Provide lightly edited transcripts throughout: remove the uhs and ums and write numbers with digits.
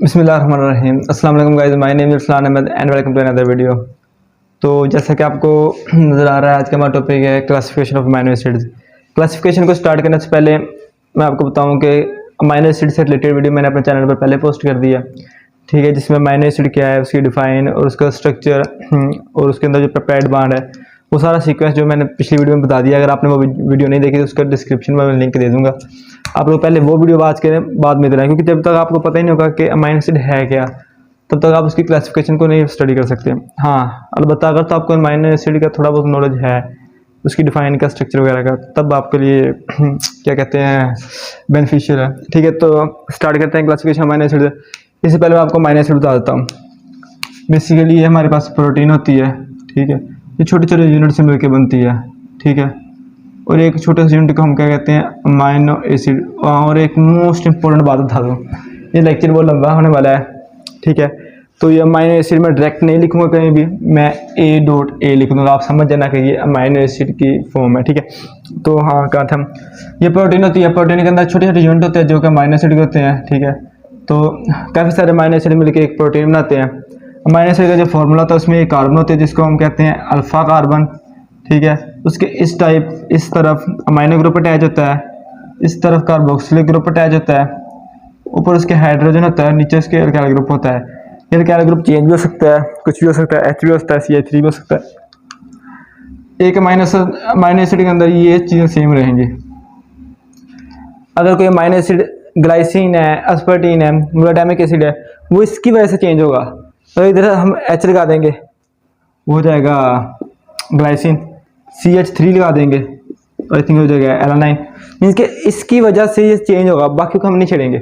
बिस्मिल्लाहिर्रहमानिर्रहीम। अस्सलाम वालेकुम guys, my name is Irfan Ahmad and welcome to another video. तो जैसा कि आपको नज़र आ रहा है, आज का हमारा टॉपिक है classification of amino acids. Classification को स्टार्ट करने से पहले मैं आपको बताऊं कि अमीनो एसिड से रिलेटेड वीडियो मैंने अपने चैनल पर पहले पोस्ट कर दिया, ठीक है, जिसमें अमीनो एसिड क्या है, उसकी डिफाइन और उसका स्ट्रक्चर और उसके अंदर जो पेप्टाइड बांड है, वो सारा सीक्वेंस जो मैंने पिछली वीडियो में बता दिया। अगर आपने वो वीडियो नहीं देखी तो उसका डिस्क्रिप्शन में मैं लिंक दे दूंगा। आप लोग पहले वो वीडियो वाच करें, बाद में इधर आए, क्योंकि जब तक आपको पता ही नहीं होगा कि अमीनो एसिड है क्या, तब तक आप उसकी क्लासिफिकेशन को नहीं स्टडी कर सकते। हाँ, अलबत्ता अगर तो आपको अमीनो एसिड का थोड़ा बहुत नॉलेज है, उसकी डिफाइन का, स्ट्रक्चर वगैरह का, तब आपके लिए क्या कहते हैं, बेनिफिशियल है। ठीक है, तो स्टार्ट करते हैं क्लासिफिकेशन अमीनो एसिड से। इससे पहले मैं आपको अमीनो एसिड बता देता हूँ। बेसिकली ये हमारे पास प्रोटीन होती है, ठीक है, ये छोटे छोटे यूनिट से मिलकर बनती है, ठीक है, और एक छोटे से यूनिट को हम क्या कहते हैं, अमीनो एसिड। और एक मोस्ट इंपॉर्टेंट बात बता दूँ, ये लेक्चर बहुत लंबा होने वाला है, ठीक है, तो ये अमीनो एसिड में डायरेक्ट नहीं लिखूंगा कहीं भी, मैं A.A लिख दूंगा, आप समझ जाना कि ये अमीनो एसिड की फॉर्म है, ठीक है। तो हाँ, कहा था ये प्रोटीन होती है, प्रोटीन के अंदर छोटे छोटे यूनिट होते हैं जो कि अमीनो एसिड के होते हैं, ठीक है। तो काफ़ी सारे अमीनो एसिड मिलकर एक प्रोटीन बनाते हैं। अमीनो एसिड का जो फॉर्मूला होता है, उसमें एक कार्बन होते हैं जिसको हम कहते हैं अल्फा कार्बन, ठीक है। उसके इस टाइप, इस तरफ अमीनो ग्रुप अटैच होता है, इस तरफ कार्बोक्सिलिक ग्रुप अटैच होता है, ऊपर उसके हाइड्रोजन होता है, नीचे उसके एल्काइल ग्रुप होता है। एल्काइल ग्रुप चेंज भी हो सकता है, कुछ भी हो सकता है, H भी हो सकता है, CH3 भी हो सकता है। एक अमीनो एसिड के अंदर ये चीज़ें सेम रहेंगी। अगर कोई अमीनो एसिड ग्लाइसिन है, एस्पर्टीन है, ग्लूटामिक एसिड है, वो इसकी वजह से चेंज होगा। तो इधर हम H लगा देंगे, वो हो जाएगा ग्लाइसिन। CH3 लगा देंगे, आई थिंक हो जाएगा एलानाइन। मीन्स कि इसकी वजह से ये चेंज होगा, बाकी को हम नहीं छेड़ेंगे।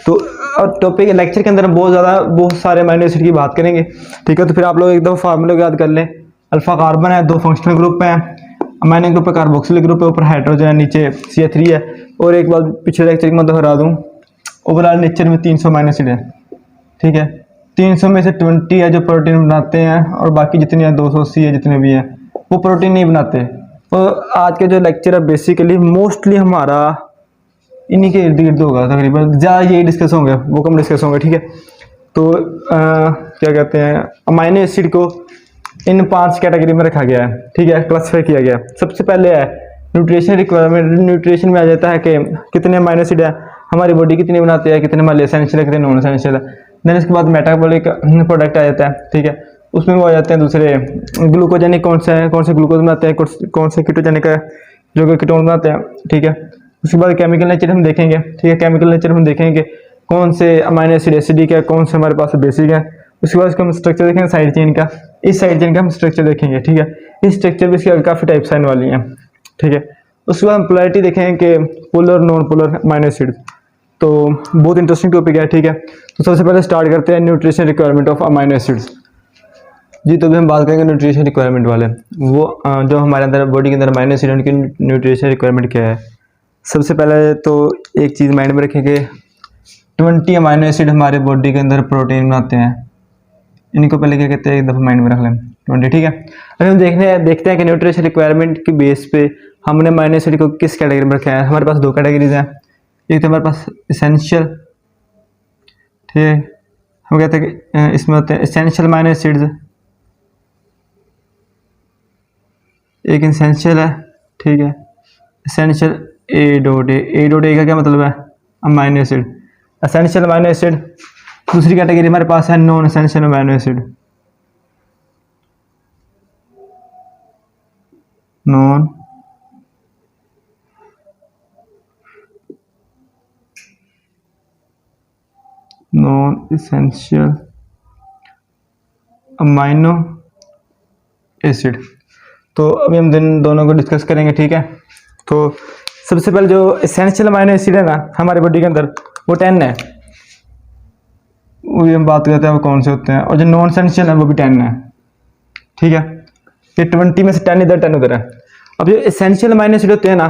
तो और टॉपिक लेक्चर के अंदर हम बहुत सारे अमीनो एसिड की बात करेंगे, ठीक है। तो फिर आप लोग एक दो फार्मूले याद कर लें। अल्फा कार्बन है, दो फंक्शनल ग्रुप हैं, अमीनो ग्रुप है, कार्बोक्सिलिक ग्रुप है, ऊपर हाइड्रोजन है, नीचे CH3 है। और एक बार पिछले लेक्चर की मैं दोहरा दूँ, ओवरऑल नेचर में 300 अमीनो एसिड है, ठीक है। 300 में से 20 है जो प्रोटीन बनाते हैं, और बाकी जितने हैं 280 है जितने भी हैं वो प्रोटीन नहीं बनाते। तो आज के जो लेक्चर है बेसिकली मोस्टली हमारा इन्हीं के इर्द गिर्द होगा, तकरीबन ज़्यादा यही डिस्कस होंगे, वो कम डिस्कस होंगे, ठीक है। तो क्या कहते हैं, अमीनो एसिड को इन 5 कैटेगरी में रखा गया है, ठीक है, क्लासीफाई किया गया है। सबसे पहले है न्यूट्रिशन रिक्वायरमेंट। न्यूट्रिशन में आ जाता है कि कितने अमीनो एसिड है, हमारी बॉडी कितनी बनाती है, कितने हमारे एसेंशियल है, कितने नॉन एसेंशियल है। देन इसके बाद मेटाबॉलिक प्रोडक्ट आ जाता है, ठीक है, उसमें वो आ जाते हैं दूसरे ग्लूकोजेनिक, कौन से ग्लूकोज बनाते हैं, कौन से कीटोजेनिक है जो कि कीटोन बनाते हैं, ठीक है। उसके बाद केमिकल नेचर हम देखेंगे, ठीक है, केमिकल नेचर हम देखेंगे कौन से अमीनो एसिड एसिडिक है, कौन से हमारे पास बेसिक है। उसके बाद इसका हम स्ट्रक्चर देखेंगे साइड चेन का, इस साइड चेन का हम स्ट्रक्चर देखेंगे, ठीक है। इस स्ट्रक्चर में इसकी काफ़ी टाइप्स आने वाली हैं, ठीक है। उसके बाद हम पोलैरिटी देखेंगे कि polar non polar amino acid. तो बहुत इंटरेस्टिंग टॉपिक है, ठीक है। तो सबसे पहले स्टार्ट करते हैं nutrition requirement of amino acids. जी, तो भी हम बात करेंगे न्यूट्रिशन रिक्वायरमेंट वाले, वो जो हमारे अंदर बॉडी के अंदर अमीनो एसिड उनकी न्यूट्रिशन रिक्वायरमेंट क्या है। सबसे पहले तो एक चीज़ माइंड में रखेंगे, 20 अमीनो एसिड हमारे बॉडी के अंदर प्रोटीन बनाते हैं। इनको पहले क्या कहते हैं, एक दफ़ा माइंड में रख लें, 20, ठीक है। अभी हम देखते हैं कि न्यूट्रिशन रिक्वायरमेंट की बेस पे हमने अमीनो एसिड को किस कैटेगरी में रखा है। हमारे पास 2 कैटेगरीज हैं, एक तो हमारे पास इसेंशियल, ठीक है, हम कहते हैं कि इसमें होते हैं इसेंशियल अमीनो एसिड्स, एक इसेंशियल है, ठीक है, इसेंशियल A.A का क्या मतलब है, amino acid, essential amino acid. दूसरी कैटेगरी हमारे पास है non essential amino acid, non essential amino acid. तो अभी हम दोनों को डिस्कस करेंगे, ठीक है। तो सबसे पहले जो एसेंशियल अमीनो एसिड है ना हमारे बॉडी के अंदर, वो 10 है, वो हम बात करते हैं वो कौन से होते हैं। और जो नॉन एसेंशियल है वो भी 10 है, ठीक है। ये 20 में से 10 इधर 10 उधर है। अब जो एसेंशियल अमीनो एसिड होते हैं ना,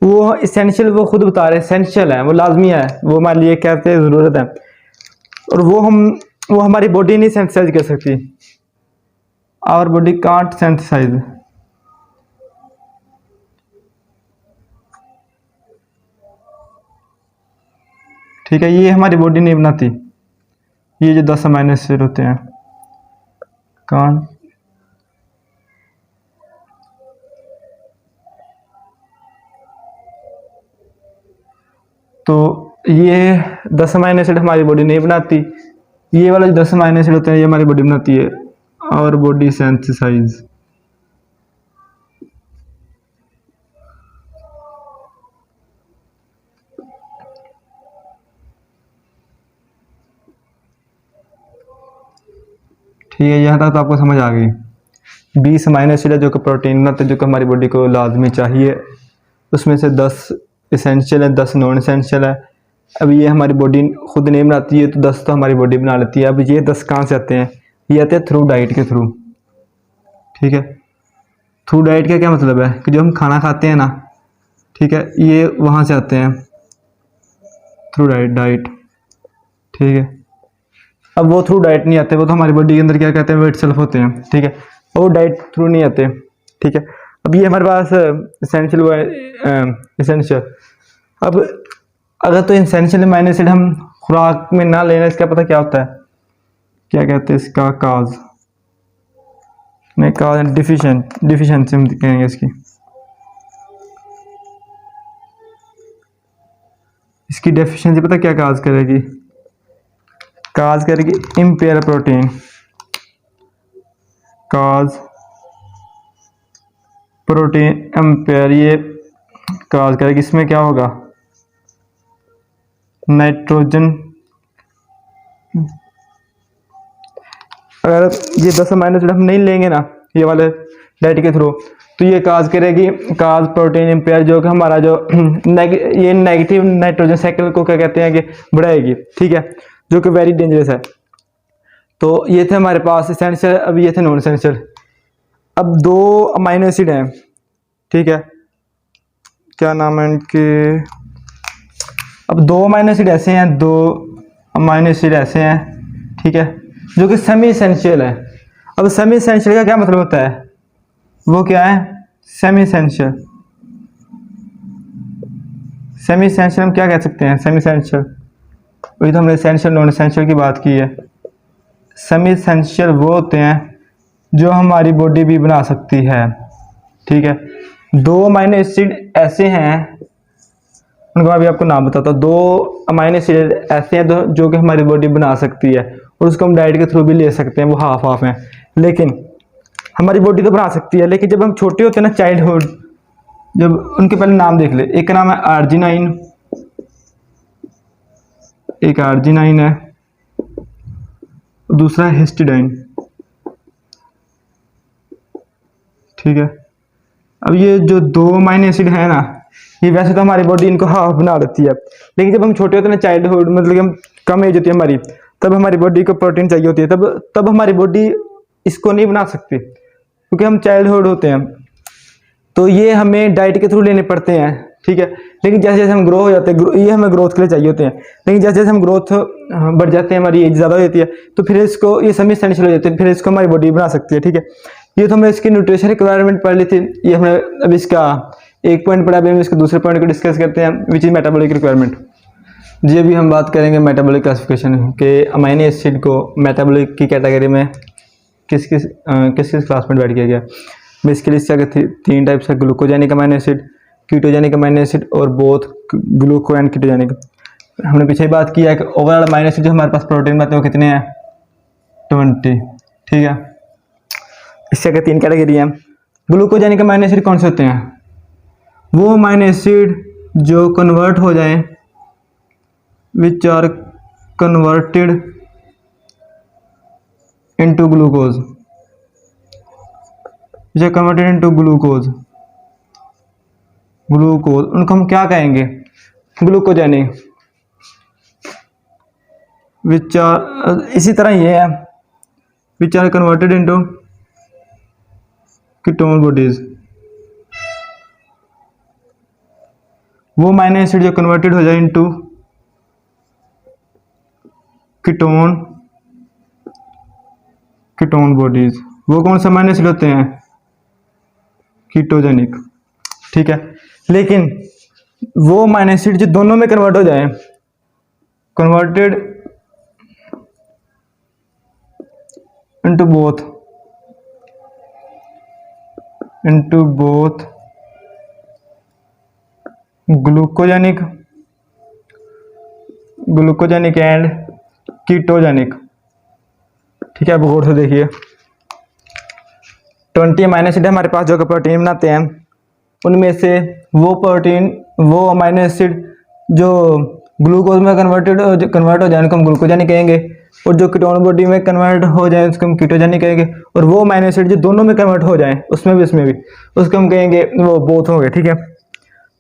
वो एसेंशियल, वो खुद बता रहे हैं एसेंशियल है, वो लाजमी है, वो हमारे लिए कहते हैं ज़रूरत है, और वो हमारी बॉडी नहीं सेंथिसाइज कर सकती, आवर बॉडी कांट सेंथिसाइज, ठीक है, ये हमारी बॉडी नहीं बनाती। ये जो 10 अमाइनो एसिड होते हैं, कौन, तो ये 10 अमाइनो एसिड हमारी बॉडी नहीं बनाती, ये वाला जो 10 अमाइनो एसिड होते हैं ये हमारी बॉडी बनाती है, और बॉडी सिंथेसाइज। ठीक है, यहाँ तक तो आपको समझ आ गई। 20 अमाइनो एसिड है जो कि प्रोटीन बनाते हैं, जो कि हमारी बॉडी को लाजमी चाहिए। उसमें से 10 इसेंशियल है, 10 नॉन इसेंशियल है। अब ये हमारी बॉडी खुद नहीं बनाती है, तो 10 तो हमारी बॉडी बना लेती है। अब ये 10 कहाँ से आते हैं, ये आते हैं थ्रू डाइट के थ्रू। ठीक है, थ्रू डाइट का क्या मतलब है कि जो हम खाना खाते हैं ना, ठीक है, ये वहाँ से आते हैं थ्रू डाइट। ठीक है, अब वो थ्रू डाइट नहीं आते, वो तो हमारी बॉडी के अंदर क्या कहते हैं, वेट सेल्फ होते हैं। ठीक है, वो डाइट थ्रू नहीं आते। ठीक है, अब ये हमारे पास इसेंशियल। अब अगर तो इसेंशियल अमाइनो एसिड हम खुराक में ना लेना, इसका पता क्या होता है, क्या कहते हैं इसका, काज नहीं, काज डिफिशिएंसी हम कहेंगे इसकी डेफिशिएंसी पता क्या काज करेगी, काज करेगी इम्पेयर प्रोटीन, काज प्रोटीन एम्पेयर, ये काज करेगी। इसमें क्या होगा, नाइट्रोजन, अगर ये 10 अमाइनो एसिड हम नहीं लेंगे ना ये वाले डाइट के थ्रू, तो ये काज करेगी, काज प्रोटीन इम्पेयर, जो कि हमारा जो ये नेगेटिव नाइट्रोजन साइकिल को क्या कहते हैं कि बढ़ाएगी। ठीक है, जो कि वेरी डेंजरस है। तो ये थे हमारे पास इसेंशियल, अब ये थे नॉन इसेंशियल। अब 2 अमाइनो एसिड हैं, ठीक है, क्या नाम है इनके, अब 2 अमाइनो एसिड ऐसे हैं, 2 अमाइनो एसिड ऐसे हैं, ठीक है, जो कि सेमी इसेंशियल है। अब सेमी इसेंशियल का क्या मतलब होता है, वो क्या है, सेमी इसेंशियल। सेमी इसेंशियल हम क्या कह सकते हैं, सेमी इसेंशियल, वही तो हमने इसेंशियल नॉन इसेंशियल की बात की है। सेमी इसेंशियल वो होते हैं जो हमारी बॉडी भी बना सकती है। ठीक है, 2 अमाइनो एसिड ऐसे हैं, उनको अभी आपको नाम बताता हूँ। 2 अमाइनो एसिड ऐसे हैं जो कि हमारी बॉडी बना सकती है, और उसको हम डाइट के थ्रू भी ले सकते हैं, वो हाफ हाफ हैं। लेकिन हमारी बॉडी तो बना सकती है, लेकिन जब हम छोटे होते हैं ना, चाइल्डहुड, जब उनके पहले नाम देख ले, एक का नाम है आर्जिनाइन, एक आर्जिनाइन है, दूसरा है हिस्टिडाइन। ठीक है, अब ये जो 2 अमाइनो एसिड है ना, ये वैसे तो हमारी बॉडी इनको हाफ बना देती है, लेकिन जब हम छोटे होते हैं ना, चाइल्डहुड, मतलब कि हम कम एज होती है हमारी, तब हमारी बॉडी को प्रोटीन चाहिए होती है, तब हमारी बॉडी इसको नहीं बना सकती, क्योंकि हम चाइल्डहुड होते हैं। तो ये हमें डाइट के थ्रू लेने पड़ते हैं। ठीक है, लेकिन जैसे जैसे हम ग्रो हो जाते हैं, ये हमें ग्रोथ के लिए चाहिए होते हैं, लेकिन जैसे जैसे हम ग्रोथ बढ़ जाते हैं, हमारी एज ज़्यादा हो जाती है, तो फिर इसको ये सेमी इसेंशियल हो जाते हैं, फिर इसको हमारी बॉडी बना सकती है। ठीक है, ये तो हमने इसकी न्यूट्रिशन रिक्वायरमेंट पढ़ ली थी, ये हमने अब इसका एक पॉइंट पढ़ा, अभी हम इसके दूसरे पॉइंट को डिस्कस करते हैं, विच इज मेटाबॉलिक रिक्वायरमेंट। जी, अभी हम बात करेंगे मेटाबॉलिक क्लासिफिकेशन के, अमाइनो एसिड को मेटाबॉलिक की कैटेगरी में किस किस क्लास में डिवाइड किया गया। बेसिकली इससे 3 टाइप्स है, glucogenic amino acid, ketogenic amino acid, और बोथ ग्लूको एंड कीटोजेनिक। हमने पीछे ही बात किया है कि ओवरऑल अमाइनो एसिड जो हमारे पास प्रोटीन बनाते हैं वो कितने हैं, 20। ठीक है, इससे 3 कैटेगरी हैं। ग्लूकोजेनिक अमाइनो एसिड कौन से होते हैं, वो अमाइनो एसिड जो कन्वर्ट हो जाएं, which are converted into glucose, which are converted into glucose, उनको हम क्या कहेंगे, ग्लूकोजेनिक। विच आर, इसी तरह ये है, which are converted into ketone bodies, वो अमाइनो एसिड जो कन्वर्टेड हो जाए इनटू कीटोन बॉडीज, वो कौन से अमाइनो एसिड होते हैं, कीटोजेनिक। ठीक है, लेकिन वो अमाइनो एसिड जो दोनों में कन्वर्ट हो जाए, converted into both glucogenic and ketogenic. ठीक है, अब गौर से देखिए 20 अमाइनो एसिड हमारे पास जो प्रोटीन बनाते हैं, उनमें से वो अमाइनो एसिड जो ग्लूकोज में कन्वर्ट हो जाए उनको हम ग्लूकोजेनिक कहेंगे, और जो कीटोन बॉडी में कन्वर्ट हो जाए उसको हम कीटोजेनिक कहेंगे, और वो अमाइनो एसिड जो दोनों में कन्वर्ट हो जाए उसमें भी उसको हम कहेंगे वो बोथ होंगे। ठीक है,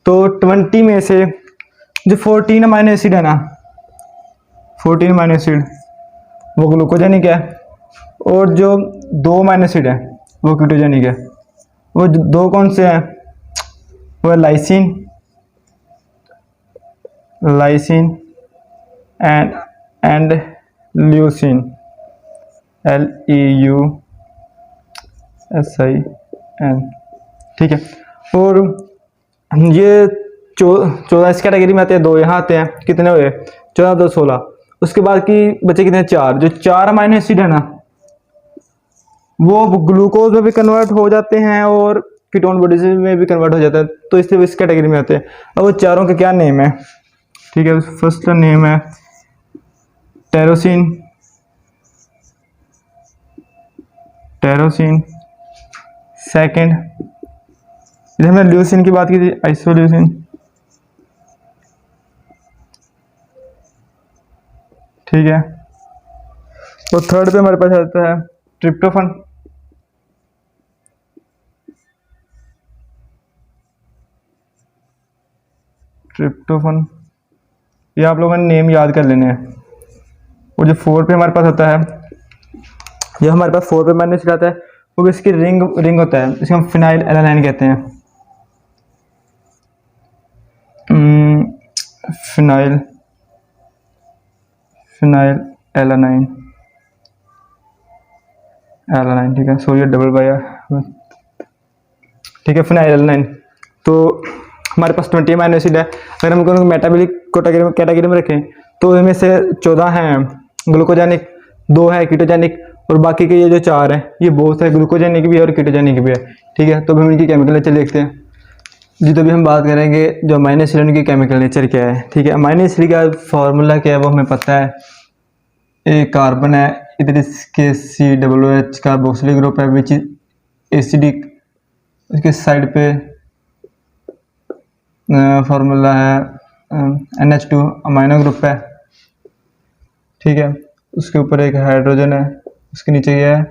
तो 20 में से जो 14 अमाइनो एसिड है ना, 14 अमाइनो एसिड वो ग्लूकोजेनिक है, और जो 2 अमाइनो एसिड है वो कीटोजेनिक है। वो दो कौन से हैं? वो है लाइसिन एंड ल्यूसिन, LEUSIN। ठीक है, और ये 14 इस कैटेगरी में आते हैं, 2 यहाँ आते हैं, कितने हुए? 14 2 16। उसके बाद की बचे कितने? 4। जो 4 अमाइनो एसिड है ना, वो ग्लूकोज में भी कन्वर्ट हो जाते हैं और कीटोन बॉडीज में भी कन्वर्ट हो जाता है, तो इसलिए इस कैटेगरी में आते हैं। अब वो चारों के क्या नेम है? ठीक है, फर्स्ट का नेम है टेरोसिन, सेकंड इधर हमने ल्यूसिन की बात की थी, आइसोल्यूसिन। ठीक है, और थर्ड पे हमारे पास आता है ट्रिप्टोफन। ये आप लोगों ने नेम याद कर लेने हैं। और जो 4 पे हमारे पास आता है, जो हमारे पास 4 पे मैंने सिखाता है, वो भी इसकी रिंग होता है, इसको हम फिनाइल एलानाइन कहते हैं। Phenyl alanine. ठीक है, सॉरी डबल बाय। ठीक है, फिनाइल एलानाइन। तो हमारे पास 20 अमाइनो एसिड है। अगर हम उनको मेटाबॉलिक कैटेगरी में रखें तो इनमें से 14 हैं ग्लूकोजेनिक, 2 है कीटोजेनिक, और बाकी के ये जो 4 हैं ये बोथ है, ग्लूकोजेनिक भी है और कीटोजेनिक भी है। ठीक है, तो हम इनकी केमिकल नेचर देखते हैं। जी, तो भी हम बात करेंगे जो अमाइनो एसिड की केमिकल नेचर क्या है। ठीक है, अमाइनो एसिड का फॉर्मूला क्या है वो हमें पता है। एक कार्बन है, इधर इसके COOH कार्बोक्सिलिक ग्रुप है विच इज एसिडिक, उसके साइड पे फार्मूला है NH2 अमाइनो ग्रुप है। ठीक है, उसके ऊपर एक हाइड्रोजन है, उसके नीचे ये है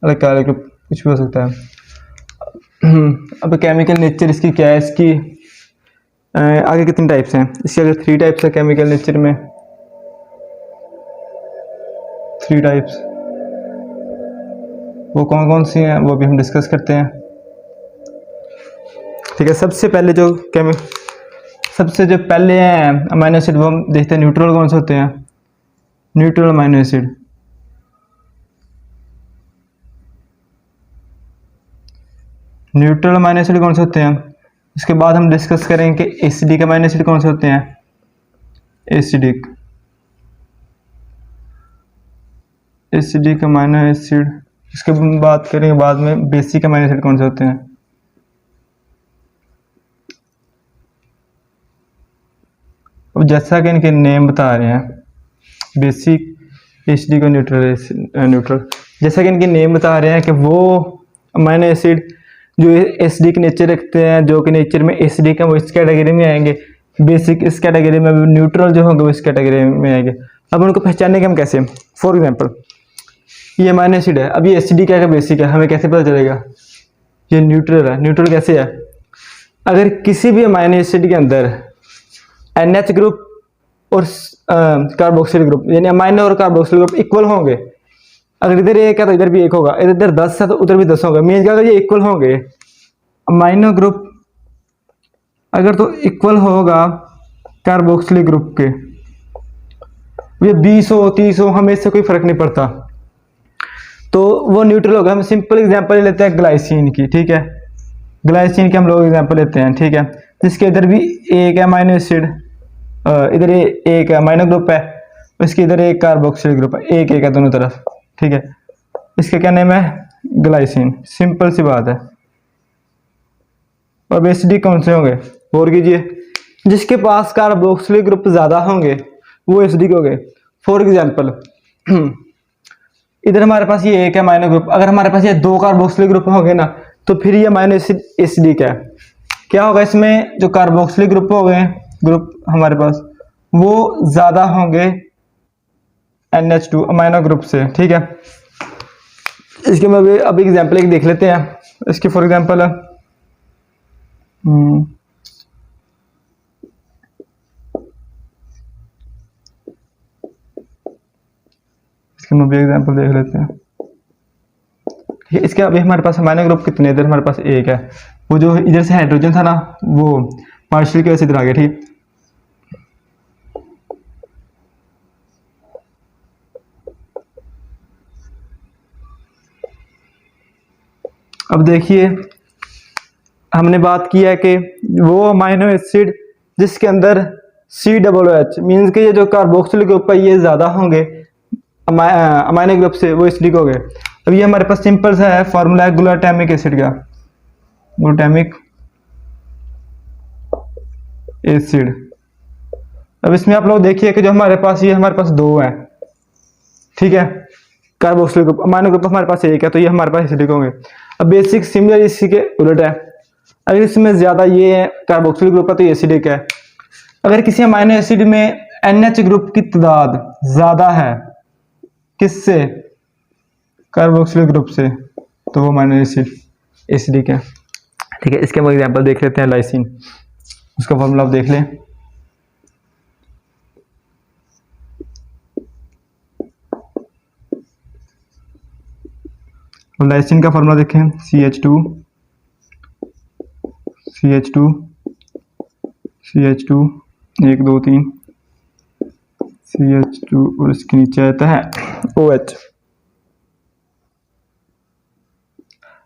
अल्काइल ग्रुप, कुछ भी हो सकता है। अब केमिकल नेचर इसकी क्या है? इसकी आगे कितने टाइप्स हैं? इसके आगे 3 टाइप्स है केमिकल नेचर में, 3 टाइप्स। वो कौन कौन सी हैं वो भी हम डिस्कस करते हैं। ठीक है, सबसे जो पहले हैं अमाइनो एसिड वो हम देखते हैं न्यूट्रल कौन से होते हैं। न्यूट्रल अमाइनो एसिड, कौन से होते हैं? इसके बाद हम डिस्कस करेंगे कि एसिडिक अमाइनो एसिड कौन से होते हैं। Acidic amino acid. इसके बात करेंगे बाद में बेसिक अमाइनो एसिड कौन से होते हैं। अब जैसा कि इनके नेम बता रहे हैं, बेसिक, एसिडिक और न्यूट्रल, जैसा कि इनके नेम बता रहे हैं कि वो अमाइनो एसिड जो एसिडिक नेचर रखते हैं, जो कि नेचर में एसिडिक है, वो इस कैटेगरी में आएंगे। बेसिक इस कैटेगरी में, न्यूट्रल जो होंगे वो इस कैटेगरी में आएंगे। अब उनको पहचानेंगे हम कैसे? फॉर एग्जांपल ये अमाइनो एसिड है, अब ये एसिडिक है कि बेसिक है हमें कैसे पता चलेगा? ये न्यूट्रल है। न्यूट्रल कैसे है? अगर किसी भी अमाइनो एसिड के अंदर NH ग्रुप और कार्बोक्सिल ग्रुप, यानी अमाइनो और कार्बोक्सिल ग्रुप इक्वल होंगे, अगर इधर 1 है तो इधर भी 1 होगा, इधर 10 है तो उधर भी 10 होगा। मीन्स अगर ये इक्वल होंगे, अमाइनो ग्रुप अगर तो इक्वल होगा कार्बोक्सिल ग्रुप के, ये 20 हो 30 हो हमें इससे कोई फर्क नहीं पड़ता, तो वो न्यूट्रल होगा। हम सिंपल एग्जांपल लेते हैं ग्लाइसिन की। ठीक है, ग्लाइसिन के हम लोग एग्जांपल लेते हैं। ठीक है, जिसके इधर भी 1 है अमाइनो एसिड, इधर 1 अमाइनो ग्रुप है, इसके इधर 1 कार्बोक्सिल ग्रुप है, 1 है दोनों तरफ। ठीक है, इसका क्या नेम है, ग्लाइसिन। सिंपल सी बात है। और एसिडिक कौन से होंगे, गौर कीजिए, जिसके पास कार्बोक्सिलिक ग्रुप ज़्यादा होंगे वो एसिडिक हो गए। फॉर एग्जाम्पल इधर हमारे पास ये एक है अमाइनो ग्रुप, अगर हमारे पास ये दो कार्बोक्सिलिक ग्रुप होंगे ना तो फिर ये अमाइनो एसिड एसिडिक है। क्या होगा इसमें, जो कार्बोक्सिलिक ग्रुप हो गए ग्रुप हमारे पास वो ज़्यादा होंगे NH2 अमाइनो ग्रुप से, ठीक है। इसके में अभी एग्जाम्पल एक देख लेते हैं। इसके फॉर एग्जाम्पल इसके में भी एग्जाम्पल देख लेते हैं, ठीक है। इसके अभी हमारे पास अमाइनो ग्रुप कितने, इधर हमारे पास एक है, वो जो इधर से हाइड्रोजन था ना वो पार्शियल की वजह से इधर आ गया, ठीक। अब देखिए हमने बात की है कि वो अमाइनो एसिड जिसके अंदर COOH मीन्स कि ये जो कार्बोक्सिलिक ग्रुप है ये ज़्यादा होंगे अमाइनो ग्रुप से, वो एसिडिक हो गए। अब ये हमारे पास सिंपल सा है फॉर्मूला है ग्लूटामिक एसिड का, ग्लूटामिक एसिड। अब इसमें आप लोग देखिए कि जो हमारे पास ये हमारे पास दो है, ठीक है, कार्बोक्सिलिक ग्रुप, अमाइनो ग्रुप हमारे पास एक है तो ये हमारे पास एसिडिक होंगे। अब बेसिक सिमिलर इसी के उलट है, अगर इसमें ज़्यादा ये कार्बोक्सिलिक ग्रुप है तो ये एसिडिक है। अगर किसी अमाइनो एसिड में NH ग्रुप की तादाद ज़्यादा है किससे, कार्बोक्सिलिक ग्रुप से, तो वो अमाइनो एसिड एसिडिक है, ठीक है। इसके हम एग्जांपल देख लेते हैं, लाइसिन, उसका फॉर्मूला आप देख लें। लाइसिन का फॉर्मूला देखें, CH2 1 2 3 CH2 और इसके नीचे आता है OH।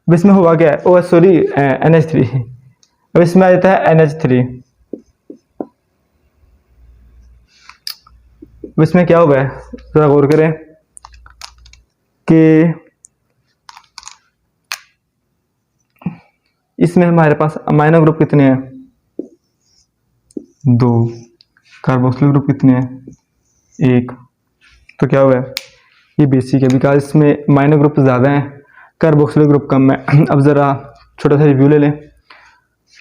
अब इसमें हुआ क्या है, OH सॉरी NH3, अब इसमें आ जाता है NH3। अब इसमें क्या हुआ है जरा गौर करें कि इसमें हमारे पास अमाइनो ग्रुप कितने हैं, दो, कार्बोक्सिलिक ग्रुप कितने हैं, एक। तो क्या हुआ है, ये बेसिक है बिकॉज इसमें अमाइनो ग्रुप ज़्यादा हैं, कार्बोक्सिलिक ग्रुप कम है। अब ज़रा छोटा सा रिव्यू ले लें।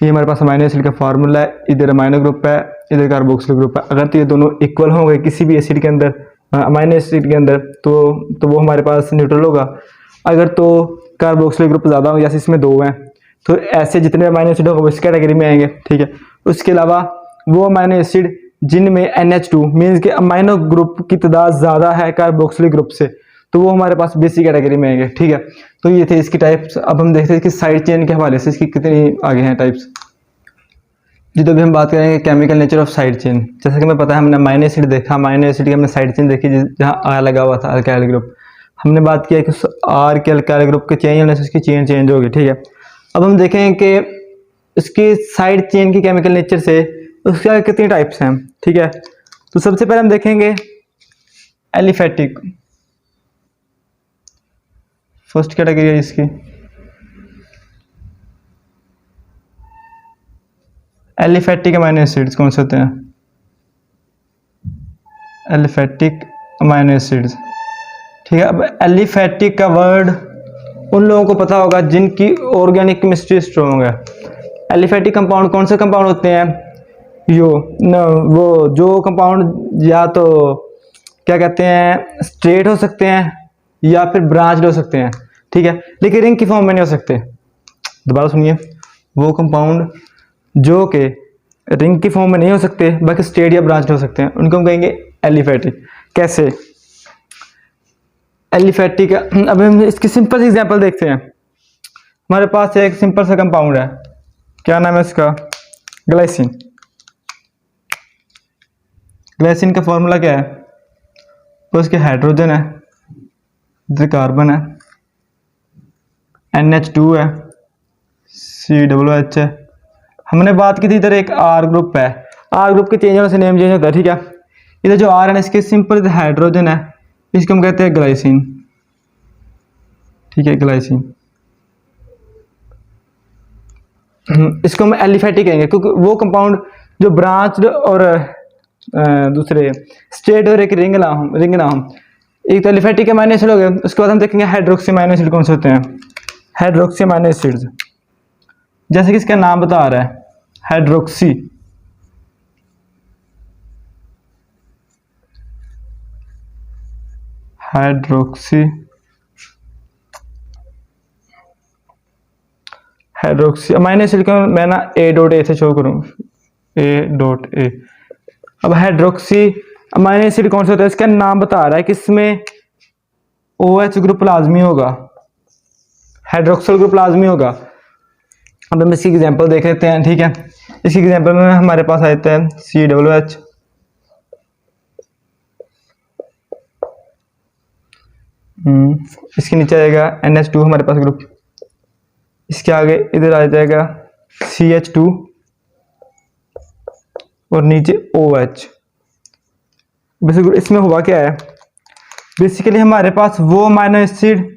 ये हमारे पास अमाइनो एसिड का फार्मूला है, इधर अमाइनो ग्रुप है, इधर कार्बोक्सिलिक ग्रुप है। अगर तो ये दोनों इक्वल होंगे किसी भी एसिड के अंदर, अमाइनो एसिड के अंदर, तो वो हमारे पास न्यूट्रल होगा। अगर तो कार्बोक्सिलिक ग्रुप ज़्यादा होंगे, जैसे इसमें दो हैं, तो ऐसे जितने अमाइनो एसिड होंगे वो इस कैटेगरी में आएंगे, ठीक है। उसके अलावा वो अमाइनो एसिड जिनमें NH2 मीन्स के अमाइनो ग्रुप की तादाद ज़्यादा है कार्बोक्सिलिक ग्रुप से, तो वो हमारे पास बेसिक कैटेगरी में आएंगे, ठीक है। तो ये थे इसकी टाइप्स। अब हम देखते हैं कि साइड चेन के हवाले से इसकी कितनी आगे हैं टाइप्स। जी तो अभी हम बात करेंगे chemical nature of side chain. जैसा कि हमें पता है, हमने अमाइनो एसिड देखा, अमाइनो एसिड की हमने साइड चेन देखी जहाँ R लगा हुआ था, अल्काइल ग्रुप। हमने बात किया कि R के अल्काइल ग्रुप के चेंज होने से उसकी चेन चेंज होगी, ठीक है। अब हम देखें कि इसकी साइड चेन की केमिकल नेचर से उसके कितनी टाइप्स हैं, ठीक है। तो सबसे पहले हम देखेंगे एलिफेटिक, फर्स्ट कैटेगरी है इसकी एलिफेटिक अमाइनो एसिड्स। कौन से होते हैं, एलिफेटिक अमाइनो एसिड्स, ठीक है। अब एलिफेटिक का वर्ड उन लोगों को पता होगा जिनकी ऑर्गेनिक केमिस्ट्री स्ट्रॉन्ग है। एलिफेटिक कंपाउंड कौन से कंपाउंड होते हैं, वो जो कंपाउंड या तो क्या कहते हैं स्ट्रेट हो सकते हैं या फिर ब्रांच्ड हो सकते हैं, ठीक है, लेकिन रिंग की फॉर्म में नहीं हो सकते। दोबारा सुनिए, वो कंपाउंड जो कि रिंग की फॉर्म में नहीं हो सकते बाकी स्ट्रेट या ब्रांच्ड हो सकते हैं, उनको हम कहेंगे एलिफेटिक। कैसे एलिफेटिक, अब हम इसकी सिंपल सी एग्जांपल देखते हैं। हमारे पास एक सिंपल सा कंपाउंड है, क्या नाम है इसका, ग्लाइसिन। ग्लाइसिन का फॉर्मूला क्या है, तो इसके हाइड्रोजन है, इधर कार्बन है, NH2 है, COOH है। हमने बात की थी इधर एक R ग्रुप है, R ग्रुप के चेंज होने से नेम चेंज होता है, ठीक है। इधर जो R है इसके सिंपल हाइड्रोजन है, इसको हम कहते हैं ग्लाइसिन। ठीक है, ग्लाइसिन। इसको हम एलिफेटिक कहेंगे क्योंकि वो कंपाउंड जो ब्रांच और दूसरे स्टेट और एक रिंग ना हो। एक तो एलिफेटिक अमीनो एसिड हो गया, उसके बाद हम देखेंगे हाइड्रोक्सी अमीनो एसिड कौन से होते हैं। हाइड्रोक्सी अमीनो एसिड्स, जैसे कि इसका नाम बता रहा है हाइड्रोक्सी, हाइड्रोक्सी अमीनो एसिड को मैं ना A.A से शो करूँ, A.A। अब हाइड्रोक्सी अमीनो एसिड कौन सा होता है, इसका नाम बता रहा है कि इसमें OH ग्रुप लाजमी होगा, हाइड्रोक्सिल ग्रुप लाजमी होगा। अब हम इसकी एग्जांपल देख लेते हैं, ठीक है। इसकी एग्जांपल में हमारे पास आते हैं COOH, इसके नीचे आएगा NH2 हमारे पास ग्रुप, इसके आगे इधर आ जाएगा CH2 और नीचे OH। बेसिकली इसमें हुआ क्या है, बेसिकली हमारे पास वो अमीनो एसिड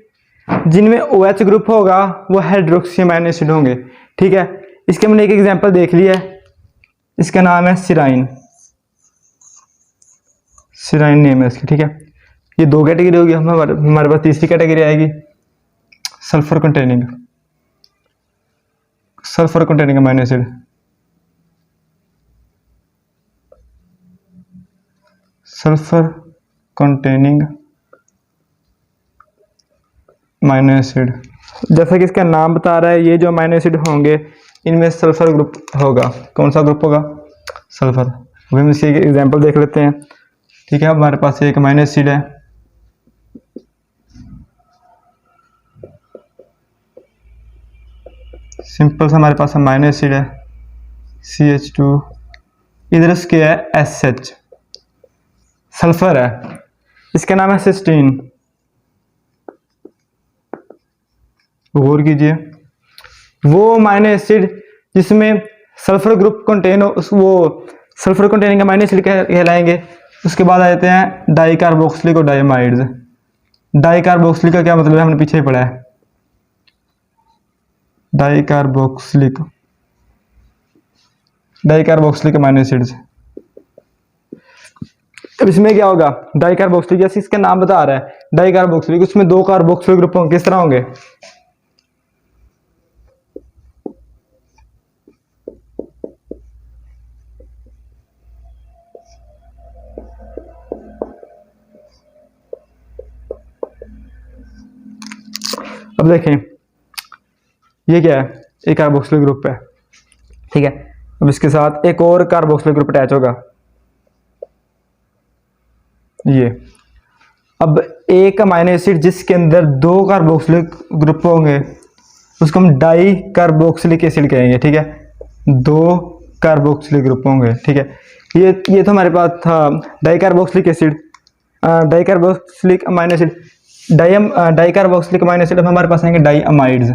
जिनमें OH ग्रुप होगा वो हाइड्रोक्सी अमीनो एसिड होंगे, ठीक है। इसके हमने एक एग्जांपल देख लिया है, इसका नाम है सिराइन, सिराइन नेम है इसकी, ठीक है। ये दो कैटेगरी होगी, हमारे पास तीसरी कैटेगरी आएगी sulphur containing amino acid. Sulphur containing amino acid, जैसा कि इसका नाम बता रहा है, ये जो अमीनो एसिड होंगे इनमें सल्फर ग्रुप होगा। कौन सा ग्रुप होगा, सल्फर। अभी हम इसकी एक एग्जांपल देख लेते हैं, ठीक है। हमारे पास एक अमीनो एसिड है, सिंपल सा हमारे पास अमीनो एसिड है CH2, इधर इसके है SH, सल्फर है, इसका नाम है सिस्टीन। गौर कीजिए, वो अमीनो एसिड जिसमें सल्फर ग्रुप कंटेन हो वो सल्फर कंटेनिंग अमीनो एसिड कहलाएंगे। उसके बाद आ जाते हैं डाइकार्बोक्सिलिक और डायमाइड्स। डाइकार्बोक्सिलिक का क्या मतलब है, हमने पीछे ही पढ़ा है, डाइकार्बोक्सिलिक अमीनो एसिड्स। अब इसमें क्या होगा, डाइकार्बोक्सिलिक, जैसे इसका नाम बता रहा है डाइकार्बोक्सिलिक, उसमें दो कार्बोक्सिलिक ग्रुप होंगे। किस तरह होंगे, अब देखें ये क्या है, एक कार्बोक्सिलिक ग्रुप है, ठीक है। अब इसके साथ एक और कार्बोक्सिलिक ग्रुप अटैच होगा, ये। अब एक अमीनो एसिड जिसके अंदर दो कार्बोक्सिलिक ग्रुप होंगे उसको हम डाई कार्बोक्सिलिक एसिड कहेंगे, ठीक है। दो कार्बोक्सिलिक ग्रुप होंगे, ठीक है। ये तो हमारे पास था dicarboxylic acid, dicarboxylic amino acid, dicarboxylic amino acid. अब हमारे पास आएंगे डाइअमाइड्स,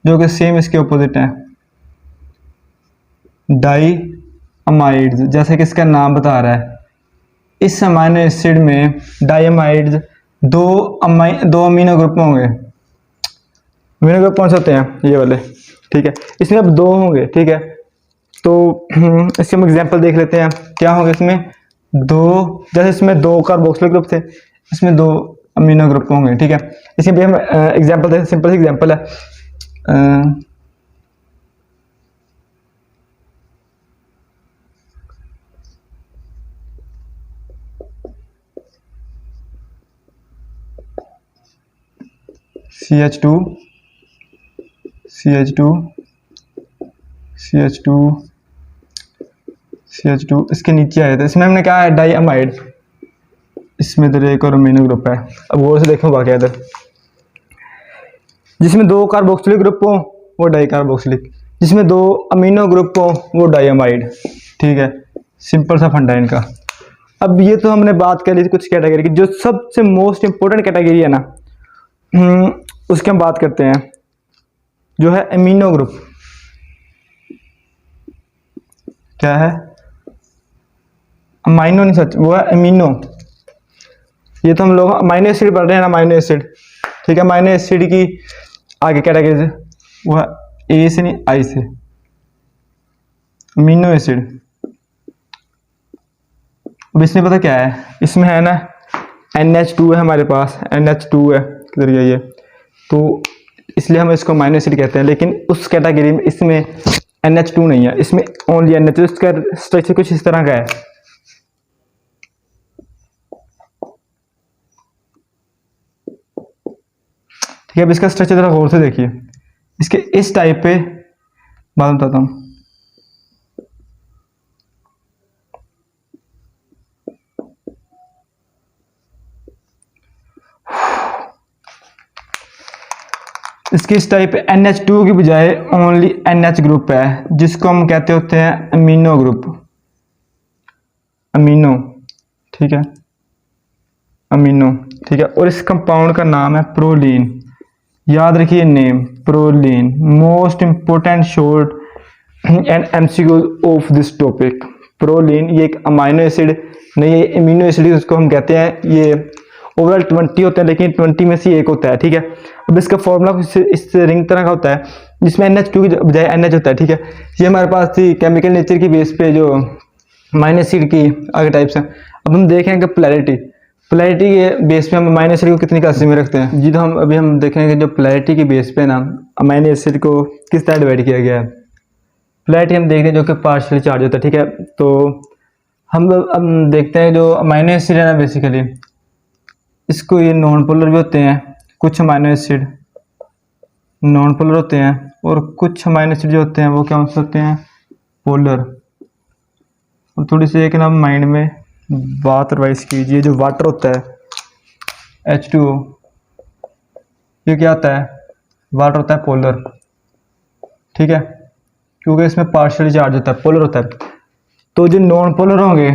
जो कि सेम इसके ऑपोजिट हैं, डाइअमाइड्स। जैसे कि इसका नाम बता रहा है, इस अमीनो एसिड में डाइअमाइड्स दो अमीनो ग्रुप होंगे। अमीनो ग्रुप कौन से होते हैं, ये वाले, ठीक है। इसमें अब दो होंगे, ठीक है। तो इसके हम एग्जांपल देख लेते हैं, क्या होंगे इसमें दो, जैसे इसमें दो कार्बोक्सिलिक ग्रुप थे, इसमें दो अमीनो ग्रुप होंगे, ठीक है। इसमें भी हम एग्जांपल देखें, सिंपल सी एग्जांपल है, CH2 इसके नीचे आए थे, इसमें हमने क्या है डाइअमाइड, इसमें इधर एक और अमीनो ग्रुप है। अब वो से देखो वाकई इधर, जिसमें दो कार्बोक्सिलिक ग्रुप हो वो डाइकार्बोक्सिलिक, जिसमें दो अमीनो ग्रुप हो वो डाइअमाइड, ठीक है। सिंपल सा फंडा इनका। अब ये तो हमने बात कर ली थी कुछ कैटेगरी की, जो सबसे मोस्ट इंपोर्टेंट कैटेगरी है ना, उसकी हम बात करते हैं, जो है अमीनो ग्रुप। क्या है, अमाइनो नहीं, सच वो है अमीनो। ये तो हम लोग अमाइनो एसिड पढ़ रहे हैं ना, अमाइनो एसिड, ठीक है। अमाइनो एसिड की आगे कैटेगरी वह ए से नहीं आई से, अमीनो एसिड। अब इसमें पता क्या है, इसमें है ना NH2 है हमारे पास, NH2 है, किधर गया ये, तो इसलिए हम इसको अमीनो एसिड कहते हैं। लेकिन उस कैटेगरी में इसमें NH2 नहीं है, इसमें ओनली NH, इसका स्ट्रक्चर कुछ इस तरह का है। ठीक है, अब इसका स्ट्रक्चर जरा गौर से देखिए, इसके इस टाइप पे बात बताता हूँ। इसकी इस टाइप NH2 की बजाय ओनली NH ग्रुप है, जिसको हम कहते होते हैं अमीनो ग्रुप, अमीनो। ठीक है, अमीनो। ठीक है, और इस कंपाउंड का नाम है प्रोलीन। याद रखिए name, proline. Most important short and MCQ of this topic. Proline ये एक अमीनो एसिड नहीं, ये अमीनो एसिड उसको हम कहते हैं। ये ओवरऑल 20 होते हैं, लेकिन 20 में से एक होता है। ठीक है, अब इसका फॉर्मूला इस रिंग तरह का होता है, जिसमें NH2 की बजाय NH होता है। ठीक है, ये हमारे पास थी केमिकल नेचर की बेस पे जो अमीनो एसिड की आगे टाइप्स हैं। अब हम देखेंगे पोलैरिटी, पोलैरिटी के बेस पे हम अमीनो एसिड को कितनी क्लासेस में रखते हैं जी। तो हम अभी हम देखेंगे जो पोलैरिटी की बेस पे ना अमीनो एसिड को किस तरह डिवाइड किया गया है। पोलैरिटी हम देखते हैं जो कि पार्शियल चार्ज होता है। ठीक है, तो हम देखते हैं जो अमीनो एसिड है ना, बेसिकली इसको ये नॉन पोलर भी होते हैं, कुछ अमीनो एसिड नॉन पोलर होते हैं, और कुछ अमीनो एसिड जो होते हैं वो क्या होते हैं, पोलर। और थोड़ी सी एक ना माइंड में बात रिवाइज कीजिए, जो वाटर होता है H2O, ये क्या होता है, वाटर होता है पोलर। ठीक है, क्योंकि इसमें पार्शियल चार्ज होता है, पोलर होता है। तो जो नॉन पोलर होंगे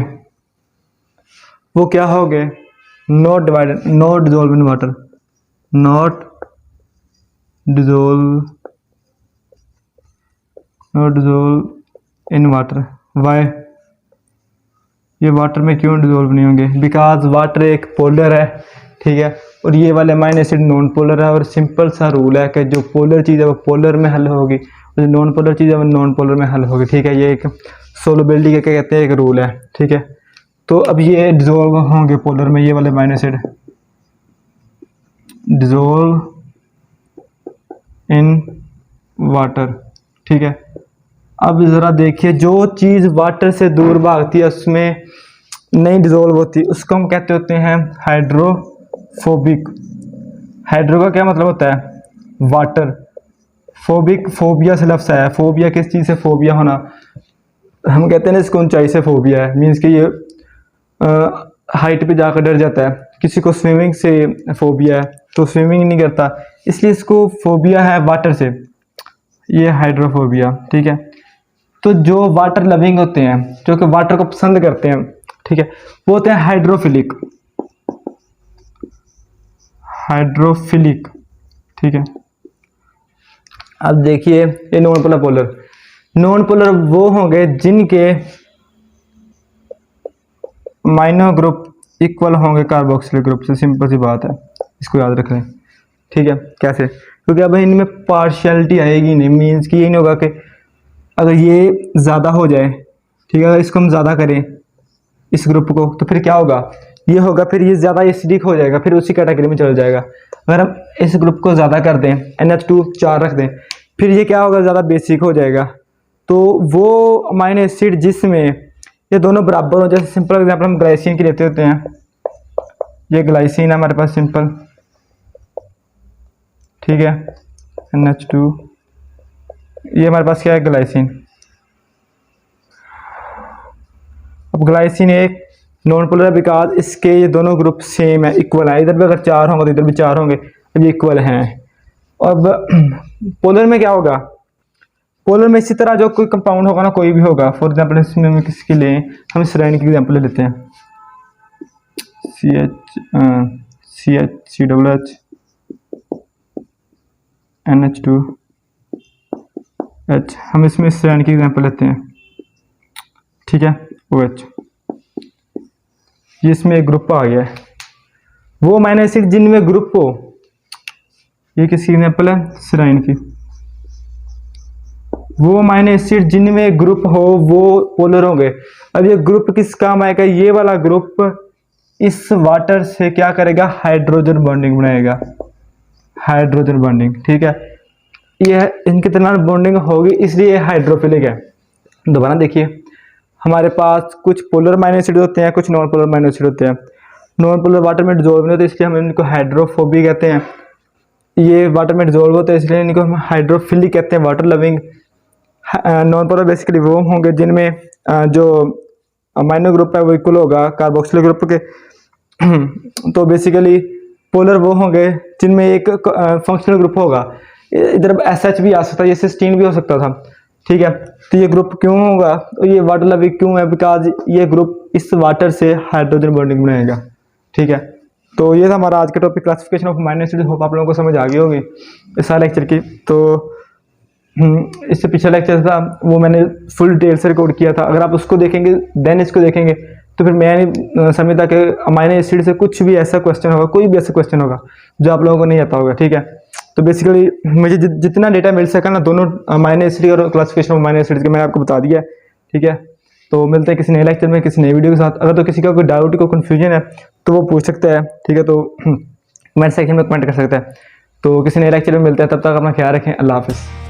वो क्या होंगे, not divided, not dissolve in water, not dissolve, not dissolve in water. Why, ये वाटर में क्यों डिजोल्व नहीं होंगे, बिकॉज वाटर एक पोलर है। ठीक है, और ये वाले अमीनो एसिड नॉन पोलर है। और सिंपल सा रूल है कि जो पोलर चीज़ है वो पोलर में हल होगी, और जो नॉन पोलर चीज़ है वो नॉन पोलर में हल होगी। ठीक है, ये एक सोलबिलिटी का क्या कहते हैं, एक रूल है। ठीक है, तो अब ये डिजोल्व होंगे पोलर में, ये वाले amino acid dissolve in water. ठीक है, अब ज़रा देखिए, जो चीज़ वाटर से दूर भागती है उसमें नहीं डिजोल्व होती, उसको हम कहते होते हैं हाइड्रोफोबिक। हाइड्रो का क्या मतलब होता है, वाटर। फोबिक, फोबिया से लफ्ज़ आया है। फोबिया किस चीज़ से फोबिया होना, हम कहते हैं ना इसको ऊंचाई से फोबिया है। मीन्स कि ये हाइट पे जाकर डर जाता है। किसी को स्विमिंग से फोबिया है तो स्विमिंग नहीं करता, इसलिए इसको फोबिया है वाटर से, ये हाइड्रोफोबिया। ठीक है, तो जो वाटर लविंग होते हैं, जो कि वाटर को पसंद करते हैं, ठीक है, वो होते हैं हाइड्रोफिलिक, हाइड्रोफिलिक। ठीक है, अब देखिए ये non polar, polar, non polar वो होंगे जिनके अमीनो ग्रुप इक्वल होंगे कार्बोक्सिलिक ग्रुप से। सिंपल सी बात है, इसको याद रख लें। ठीक है, कैसे, क्योंकि अब इनमें पार्शियलिटी आएगी नहीं। मीन्स कि ये नहीं होगा कि अगर ये ज़्यादा हो जाए, ठीक है, अगर इसको हम ज़्यादा करें इस ग्रुप को, तो फिर क्या होगा, ये होगा, फिर ये ज़्यादा एसिडिक हो जाएगा, फिर उसी कैटेगरी में चल जाएगा। अगर हम इस ग्रुप को ज़्यादा कर दें, NH2 4 रख दें, फिर ये क्या होगा, ज़्यादा बेसिक हो जाएगा। तो वो अमीनो एसिड जिसमें ये दोनों बराबर हो, जैसे सिंपल एग्जाम्पल हम ग्लाइसिन की लेते होते हैं, ये ग्लाइसिन है हमारे पास सिंपल। ठीक है, NH2, ये हमारे पास क्या है, ग्लाइसिन। अब ग्लाइसिन एक नॉन पोलर है बिकॉज इसके ये दोनों ग्रुप सेम है, इक्वल है। इधर भी अगर 4 होंगे तो इधर भी 4 होंगे, अब ये इक्वल हैं। अब पोलर में क्या होगा, पोलर में इसी तरह जो कोई कंपाउंड होगा ना, कोई भी होगा, फॉर एग्जाम्पल इसमें हम किसके लें, हम सिराइन की एग्जाम्पल ले लेते हैं, CH NH2H, हम इसमें सिराइन की एग्जाम्पल लेते हैं। ठीक है, OH, ये इसमें एक ग्रुप आ गया है। वो अमीनो एसिड जिनमें ग्रुप हो, ये किसकी एग्जाम्पल है? सेराइन की। वो अमीनो एसिड जिनमें ग्रुप हो वो पोलर होंगे। अब ये ग्रुप किस काम आएगा? ये वाला ग्रुप इस वाटर से क्या करेगा? हाइड्रोजन बॉन्डिंग बनाएगा, हाइड्रोजन बॉन्डिंग, ठीक है। ये इनके दरमियान बॉन्डिंग होगी, इसलिए हाइड्रोफिलिक है। दोबारा देखिए, हमारे पास कुछ पोलर अमीनो एसिड होते हैं, कुछ नॉन पोलर अमीनो एसिड होते हैं। नॉन पोलर वाटर में डिजोल्व नहीं होते, इसलिए हम इनको हाइड्रोफोबिक कहते हैं। ये वाटर में डिजोल्व होते हैं, इसलिए इनको हम हाइड्रोफिलिक कहते हैं, water loving. Non polar basically वो होंगे जिनमें जो अमीनो ग्रुप है वो इक्वल होगा कार्बोक्सिलिक ग्रुप के। तो बेसिकली पोलर वो होंगे जिनमें एक फंक्शनल ग्रुप होगा। इधर SH भी आ सकता है, ये सिस्टीन भी हो सकता था, ठीक है। तो ये ग्रुप क्यों होगा? तो ये वाटर लविंग क्यों है? बिकॉज ये ग्रुप इस वाटर से हाइड्रोजन बॉन्डिंग बनाएगा, ठीक है। तो ये था हमारा आज का topic, classification of amino acid. Hope आप लोगों को समझ आ गई होगी इस सारे लेक्चर की। तो इससे पिछला लेक्चर था वो मैंने फुल डिटेल से रिकॉर्ड किया था, अगर आप उसको देखेंगे देन इसको देखेंगे तो फिर मैं नहीं समझता कि अमीनो एसिड से कुछ भी ऐसा क्वेश्चन होगा, कोई भी ऐसा क्वेश्चन होगा जो आप लोगों को नहीं आता होगा, ठीक है। तो बेसिकली मुझे जितना डेटा मिल सका ना दोनों अमीनो एसिड और क्लासिफिकेशन ऑफ अमीनो एसिड के मैंने आपको बता दिया, ठीक है। तो मिलते हैं किसी नए लेक्चर में, किसी नई वीडियो के साथ। अगर तो किसी का कोई डाउट, कोई कन्फ्यूजन है तो वो पूछ सकता है, ठीक है। तो कमेंट सेक्शन में कमेंट कर सकता है। तो किसी नए लेक्चर में मिलते हैं, तब तक अपना ख्याल रखें। अल्लाह हाफिज़।